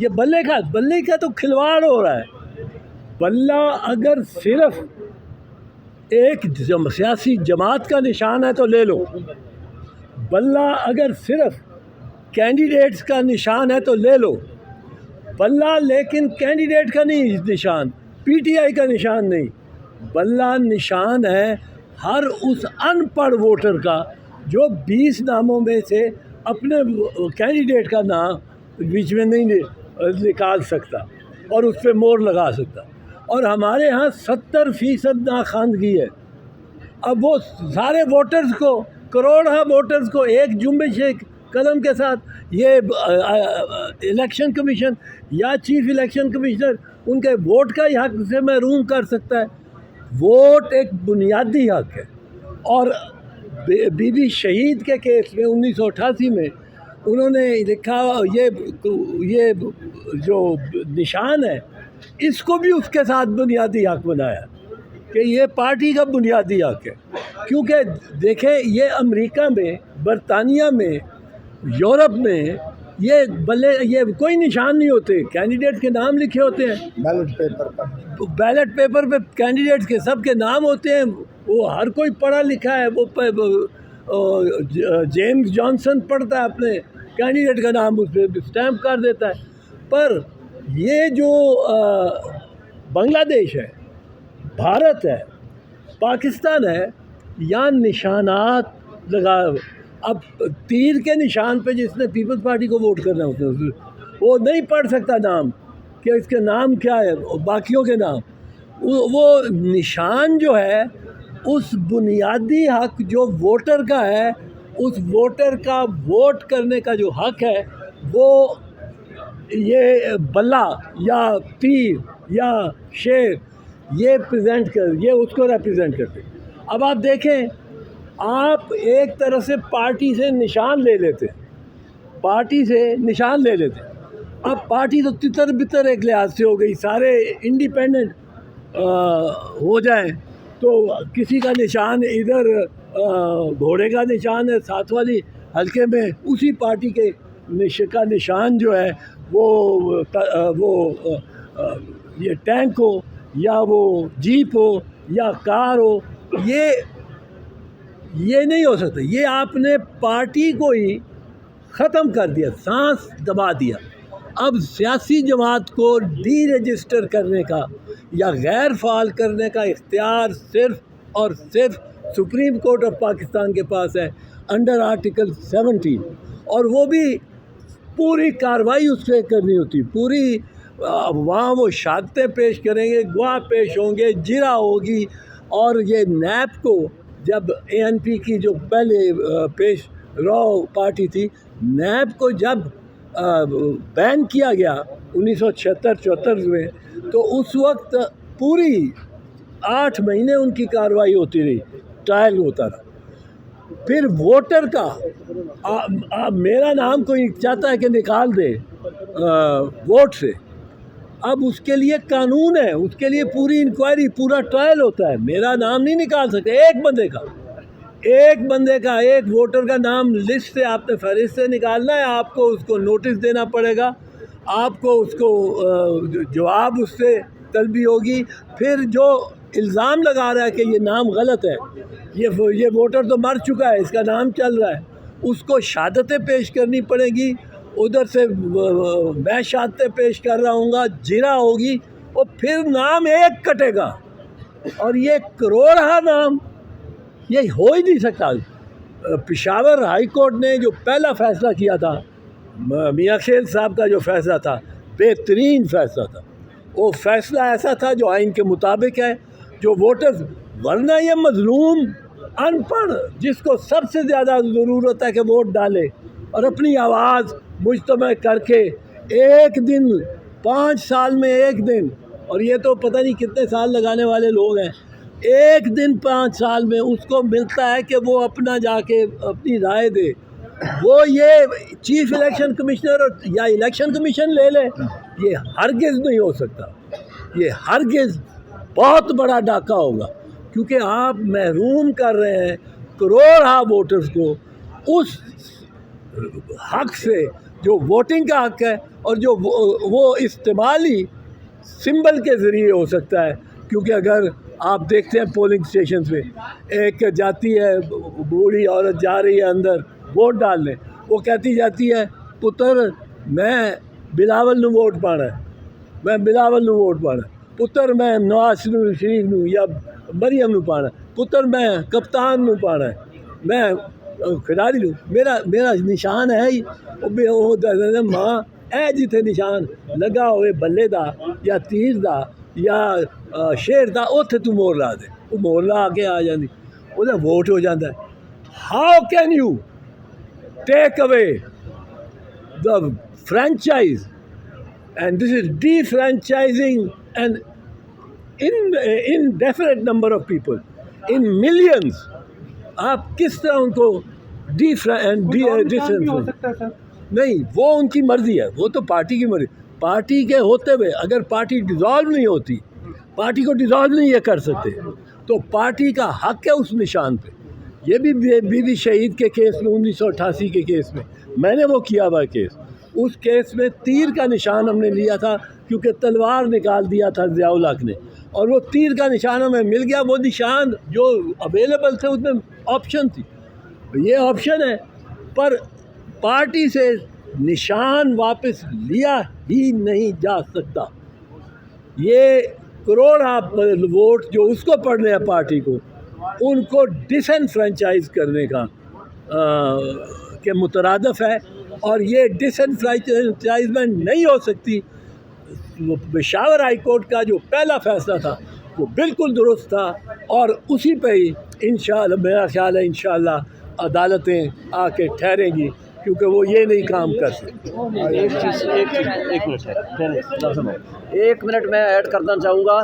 یہ بلے کا تو کھلواڑ ہو رہا ہے. بلہ اگر صرف ایک سیاسی جماعت کا نشان ہے تو لے لو. بلہ اگر صرف کینڈیڈیٹس کا نشان ہے تو لے لو. بلہ لیکن کینڈیڈیٹ کا نہیں نشان, پی ٹی آئی کا نشان نہیں. بلہ نشان ہے ہر اس ان پڑھ ووٹر کا جو 20 ناموں میں سے اپنے کینڈیڈیٹ کا نام بیچ میں نہیں نکال سکتا اور اس پہ مور لگا سکتا. اور ہمارے ہاں 70% ناخواندگی ہے. اب وہ سارے ووٹرز کو, کروڑہ ووٹرز کو ایک جنبش قدم کے ساتھ یہ الیکشن کمیشن یا چیف الیکشن کمشنر ان کے ووٹ کا ہی حق سے محروم کر سکتا ہے. ووٹ ایک بنیادی حق ہے. اور بی بی شہید کے کیس میں 1988 میں انہوں نے لکھا یہ جو نشان ہے اس کو بھی اس کے ساتھ بنیادی حق بنایا کہ یہ پارٹی کا بنیادی حق ہے. کیونکہ دیکھیں یہ امریکہ میں, برطانیہ میں, یورپ میں یہ کوئی نشان نہیں ہوتے, کینڈیڈیٹ کے نام لکھے ہوتے ہیں بیلٹ پیپر پہ کینڈیڈیٹس کے سب کے نام ہوتے ہیں. وہ ہر کوئی پڑھا لکھا ہے, وہ جیمز جانسن پڑھتا ہے اپنے کینڈیڈیٹ کا نام اس پہ اسٹیمپ کر دیتا ہے. پر یہ جو بنگلہ دیش ہے, بھارت ہے, پاکستان ہے, یا نشانات لگا. اب تیر کے نشان پہ جس نے پیپلز پارٹی کو ووٹ کرنا ہوتا ہے وہ نہیں پڑھ سکتا نام کہ اس کے نام کیا ہے, باقیوں کے نام. وہ نشان جو ہے اس بنیادی حق جو ووٹر کا ہے, اس ووٹر کا ووٹ کرنے کا جو حق ہے وہ یہ بلہ یا تیر یا شیر یہ اس کو ریپرزینٹ کرتے. اب آپ دیکھیں, آپ ایک طرح سے پارٹی سے نشان لے لیتے, اب پارٹی تو تتر بتر ایک لحاظ سے ہو گئی, سارے انڈیپینڈنٹ ہو جائیں تو کسی کا نشان ادھر گھوڑے کا نشان ہے ساتھ والی حلقے میں, اسی پارٹی کے کا نشان جو ہے وہ یہ ٹینک ہو یا وہ جیپ ہو یا کار ہو. یہ نہیں ہو سکتا. یہ آپ نے پارٹی کو ہی ختم کر دیا, سانس دبا دیا. اب سیاسی جماعت کو ڈی رجسٹر کرنے کا یا غیر فعال کرنے کا اختیار صرف اور صرف سپریم کورٹ آف پاکستان کے پاس ہے انڈر آرٹیکل 17, اور وہ بھی پوری کارروائی اس سے کرنی ہوتی, پوری وہاں وہ شہادتیں پیش کریں گے, گواہ پیش ہوں گے, جرا ہوگی. اور یہ نیب کو جب اے این پی کی جو پہلے پیش رو پارٹی تھی, نیب کو جب بین کیا گیا 1976-74 میں, تو اس وقت پوری 8 مہینے ان کی کارروائی ہوتی رہی, ٹرائل ہوتا رہا. پھر ووٹر کا میرا نام کوئی چاہتا ہے کہ نکال دے ووٹ سے, اب اس کے لیے قانون ہے, اس کے لیے پوری انکوائری, پورا ٹرائل ہوتا ہے. میرا نام نہیں نکال سکتے ایک بندے کا ایک ووٹر کا نام لسٹ سے آپ نے فہرست سے نکالنا ہے, آپ کو اس کو نوٹس دینا پڑے گا, آپ کو اس کو جواب اس سے طلبی ہوگی. پھر جو الزام لگا رہا ہے کہ یہ نام غلط ہے, یہ ووٹر تو مر چکا ہے, اس کا نام چل رہا ہے, اس کو شہادتیں پیش کرنی پڑے گی. ادھر سے میں شہادتیں پیش کر رہا ہوں گا, جرا ہوگی, اور پھر نام ایک کٹے گا. اور یہ کروڑہ نام یہ ہو ہی نہیں سکتا. پشاور ہائی کورٹ نے جو پہلا فیصلہ کیا تھا, میاں خیل صاحب کا جو فیصلہ تھا, بہترین فیصلہ تھا. وہ فیصلہ ایسا تھا جو آئین کے مطابق ہے, جو ووٹرز, ورنہ یہ مظلوم ان پڑھ جس کو سب سے زیادہ ضرورت ہے کہ ووٹ ڈالے اور اپنی آواز مجتمع کر کے ایک دن 5 سال میں ایک دن, اور یہ تو پتہ نہیں کتنے سال لگانے والے لوگ ہیں, ایک دن 5 سال میں اس کو ملتا ہے کہ وہ اپنا جا کے اپنی رائے دے. وہ یہ چیف الیکشن کمشنر یا الیکشن کمیشن لے لے, یہ ہرگز نہیں ہو سکتا. یہ ہرگز بہت بڑا ڈاکہ ہوگا, کیونکہ آپ محروم کر رہے ہیں کروڑہ ووٹرز کو اس حق سے جو ووٹنگ کا حق ہے اور جو وہ استعمالی سمبل کے ذریعے ہو سکتا ہے. کیونکہ اگر آپ دیکھتے ہیں پولنگ اسٹیشنز پہ ایک جاتی ہے بوڑھی عورت جا رہی ہے اندر ووٹ ڈالنے, وہ کہتی جاتی ہے پتر میں بلاول نو ووٹ پانا ہے, میں بلاول نو ووٹ پانا, پتر میں نواز شریف نو یا مریم نو پانا, پتر میں کپتان نو پانا ہے, میں کھلاڑی نو, میرا نشان ہے ہی ماں اے جتھے نشان لگا ہوئے بلے دا یا تیر دا یا شیر دا اوتھے تو مور لا دے, وہ مور لا کے آ جاندی وہ ووٹ ہو جاتا ہے. How can you take away the franchise and this is D franchising and indefinite number of people in millions. آپ کس طرح ان کو نہیں, وہ ان کی مرضی ہے, وہ تو پارٹی کی مرضی. پارٹی کے ہوتے ہوئے اگر پارٹی ڈیزالو نہیں ہوتی, پارٹی کو ڈیزالو نہیں یہ کر سکتے, تو پارٹی کا حق ہے اس نشان پہ. یہ بھی بی بی شہید کے کیس میں 1988 کے کیس میں نے وہ کیا ہوا کیس, اس کیس میں تیر کا نشان ہم نے لیا تھا کیونکہ تلوار نکال دیا تھا ضیاء الحق نے, اور وہ تیر کا نشان ہمیں مل گیا. وہ نشان جو اویلیبل تھے اس میں آپشن تھی, یہ آپشن ہے, پر پارٹی سے نشان واپس لیا ہی نہیں جا سکتا. یہ کروڑ آپ ووٹ جو اس کو پڑھنے ہیں پارٹی کو, ان کو ڈسنفرینچائز کرنے کا کے مترادف ہے, اور یہ ڈسنفرینچائزمنٹ نہیں ہو سکتی. پشاور ہائی کورٹ کا جو پہلا فیصلہ تھا وہ بالکل درست تھا, اور اسی پہ ہی انشاءاللہ میرا خیال ہے انشاءاللہ عدالتیں آ کے ٹھہریں گی, کیونکہ وہ یہ نہیں کام کر سکتے. ایک منٹ میں ایڈ کرنا چاہوں گا.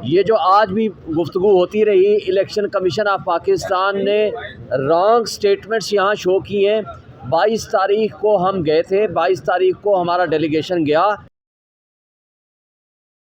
یہ جو آج بھی گفتگو ہوتی رہی, الیکشن کمیشن آف پاکستان نے رانگ سٹیٹمنٹس یہاں شو کی ہیں. 22 تاریخ کو ہم گئے تھے, 22 تاریخ کو ہمارا ڈیلیگیشن گیا.